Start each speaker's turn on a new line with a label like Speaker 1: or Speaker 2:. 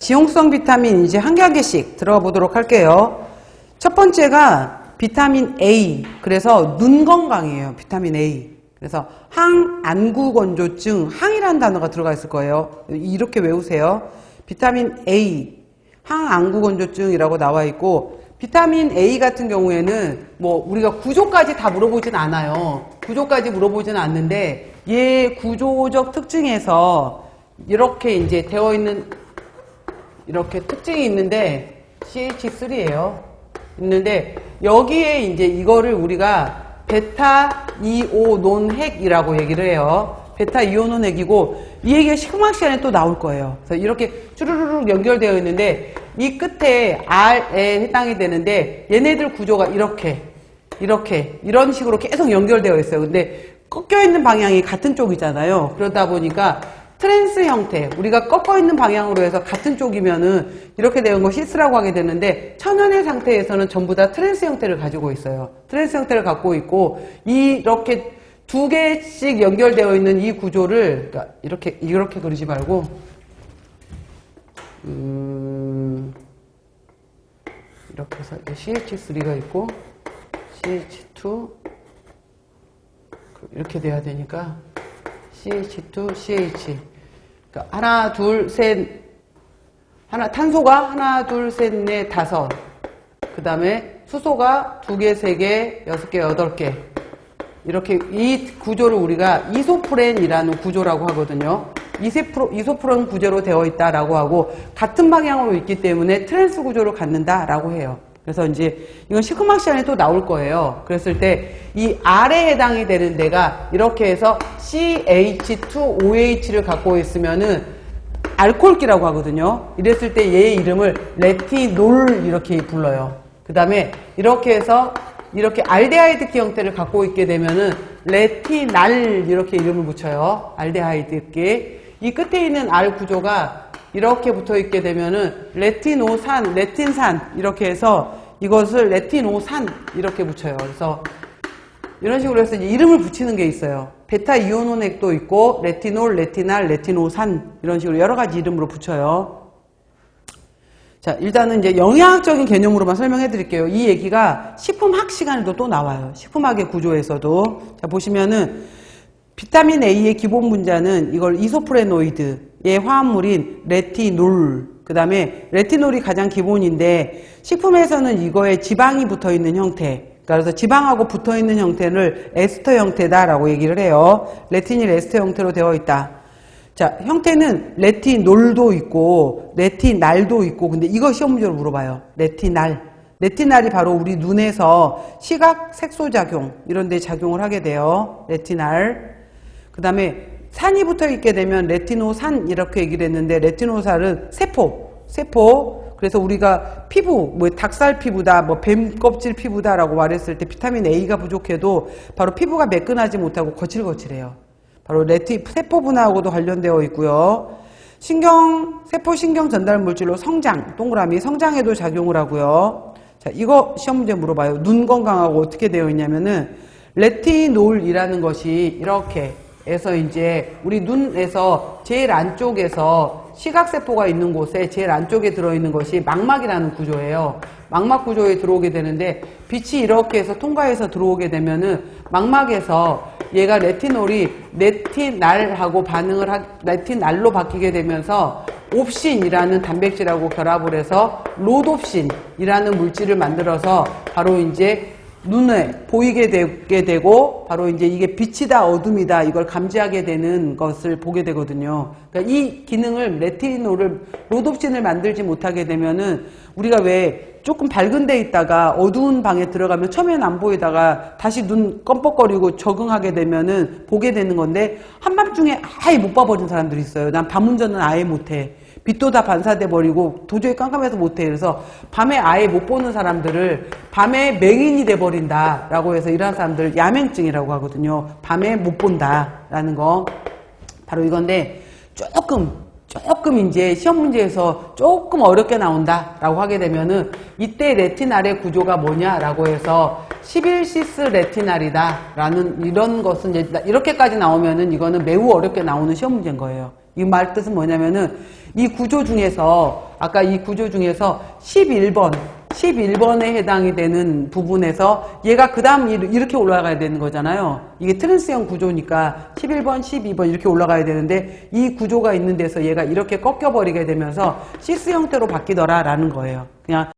Speaker 1: 지용성 비타민 이제 한 개 한 개씩 들어가 보도록 할게요. 첫 번째가 비타민 A. 그래서 눈 건강이에요. 비타민 A. 그래서 항안구건조증, 항이라는 단어가 들어가 있을 거예요. 이렇게 외우세요. 비타민 A, 항안구건조증이라고 나와 있고, 비타민 A 같은 경우에는 뭐 우리가 구조까지 다 물어보진 않아요. 구조까지 물어보진 않는데 얘 구조적 특징에서 이렇게 이제 되어 있는 이렇게 특징이 있는데 CH3예요. 있는데 여기에 이제 이거를 우리가 베타 이오논핵이라고 얘기를 해요. 베타 이오논핵이고 이 얘기가 식음학 시간에 또 나올 거예요. 그래서 이렇게 쭈루루룩 연결되어 있는데 이 끝에 R에 해당이 되는데 얘네들 구조가 이렇게 이런 식으로 계속 연결되어 있어요. 근데 꺾여 있는 방향이 같은 쪽이잖아요. 그러다 보니까 트랜스 형태, 우리가 꺾어 있는 방향으로 해서 같은 쪽이면은 이렇게 되는 거 시스라고 하게 되는데 천연의 상태에서는 전부 다 트랜스 형태를 가지고 있어요. 트랜스 형태를 갖고 있고 이렇게 두 개씩 연결되어 있는 이 구조를 그러니까 이렇게 그리지 말고 이렇게 해서 CH3가 있고 CH2 이렇게 돼야 되니까 CH2, CH. 그러니까 하나, 둘, 셋. 탄소가 하나, 둘, 셋, 넷, 다섯. 그 다음에 수소가 두 개, 세 개, 여섯 개, 여덟 개. 이렇게 이 구조를 우리가 이소프렌이라는 구조라고 하거든요. 이소프렌 구조로 되어 있다라고 하고 같은 방향으로 있기 때문에 트랜스 구조를 갖는다라고 해요. 그래서 이제 이건 식음학 시간에 또 나올 거예요. 그랬을 때 이 R에 해당이 되는 데가 이렇게 해서 CH2OH를 갖고 있으면은 알코올기라고 하거든요. 이랬을 때 얘의 이름을 레티놀 이렇게 불러요. 그 다음에 이렇게 해서 이렇게 알데하이드기 형태를 갖고 있게 되면은 레티날 이렇게 이름을 붙여요. 알데하이드기. 이 끝에 있는 R 구조가 이렇게 붙어 있게 되면은 레티노산, 레틴산 이렇게 해서 이것을 레티노산 이렇게 붙여요. 그래서 이런 식으로 해서 이제 이름을 붙이는 게 있어요. 베타 이오논액도 있고 레티놀, 레티날, 레티노산 이런 식으로 여러 가지 이름으로 붙여요. 자, 일단은 이제 영양학적인 개념으로만 설명해 드릴게요. 이 얘기가 식품학 시간에도 또 나와요. 식품학의 구조에서도. 자, 보시면은 비타민 A의 기본 분자는 이걸 이소프레노이드의 화합물인 레티놀, 그 다음에 레티놀이 가장 기본인데 식품에서는 이거에 지방이 붙어 있는 형태, 그래서 지방하고 붙어 있는 형태를 에스터 형태다라고 얘기를 해요. 레틴이 에스터 형태로 되어 있다. 자, 형태는 레티놀도 있고 레티날도 있고, 근데 이거 시험 문제로 물어봐요. 레티날이 바로 우리 눈에서 시각 색소작용 이런 데 작용을 하게 돼요. 레티날. 그 다음에 산이 붙어 있게 되면 레티노산 이렇게 얘기를 했는데 레티노산은 세포. 그래서 우리가 피부, 뭐 닭살 피부다, 뭐 뱀 껍질 피부다라고 말했을 때 비타민 A가 부족해도 바로 피부가 매끈하지 못하고 거칠거칠해요. 바로 세포 분화하고도 관련되어 있고요. 세포 신경 전달 물질로 성장, 동그라미 성장에도 작용을 하고요. 자, 이거 시험 문제 물어봐요. 눈 건강하고 어떻게 되어 있냐면은 레티놀이라는 것이 이렇게 해서 이제 우리 눈에서 제일 안쪽에서 시각세포가 있는 곳에 제일 안쪽에 들어있는 것이 망막이라는 구조예요. 망막 구조에 들어오게 되는데 빛이 이렇게 해서 통과해서 들어오게 되면은 망막에서 얘가 레티놀이 레티날하고 레티날로 바뀌게 되면서 옵신이라는 단백질하고 결합을 해서 로놉신이라는 물질을 만들어서 바로 이제 눈에 보이게 되고 바로 이제 이게 빛이다 어둠이다 이걸 감지하게 되는 것을 보게 되거든요. 그러니까 이 기능을 로놉신을 만들지 못하게 되면은 우리가 왜 조금 밝은 데 있다가 어두운 방에 들어가면 처음엔 안 보이다가 다시 눈 껌뻑거리고 적응하게 되면은 보게 되는 건데 한밤중에 아예 못 봐버린 사람들이 있어요. 난 밤운전은 아예 못해. 빛도 다 반사돼 버리고 도저히 깜깜해서 못해. 그래서 밤에 아예 못 보는 사람들을 밤에 맹인이 돼 버린다 라고 해서 이런 사람들 야맹증이라고 하거든요. 밤에 못 본다라는 거 바로 이건데 조금 이제 시험 문제에서 조금 어렵게 나온다라고 하게 되면은 이때 레티날의 구조가 뭐냐라고 해서 11시스 레티날이다라는 이런 것은 이제 이렇게까지 나오면은 이거는 매우 어렵게 나오는 시험 문제인 거예요. 이 말 뜻은 뭐냐면은 이 구조 중에서 아까 이 구조 중에서 11번에 해당이 되는 부분에서 얘가 그 다음 이렇게 올라가야 되는 거잖아요. 이게 트랜스형 구조니까 11번, 12번 이렇게 올라가야 되는데 이 구조가 있는 데서 얘가 이렇게 꺾여버리게 되면서 시스 형태로 바뀌더라라는 거예요. 그냥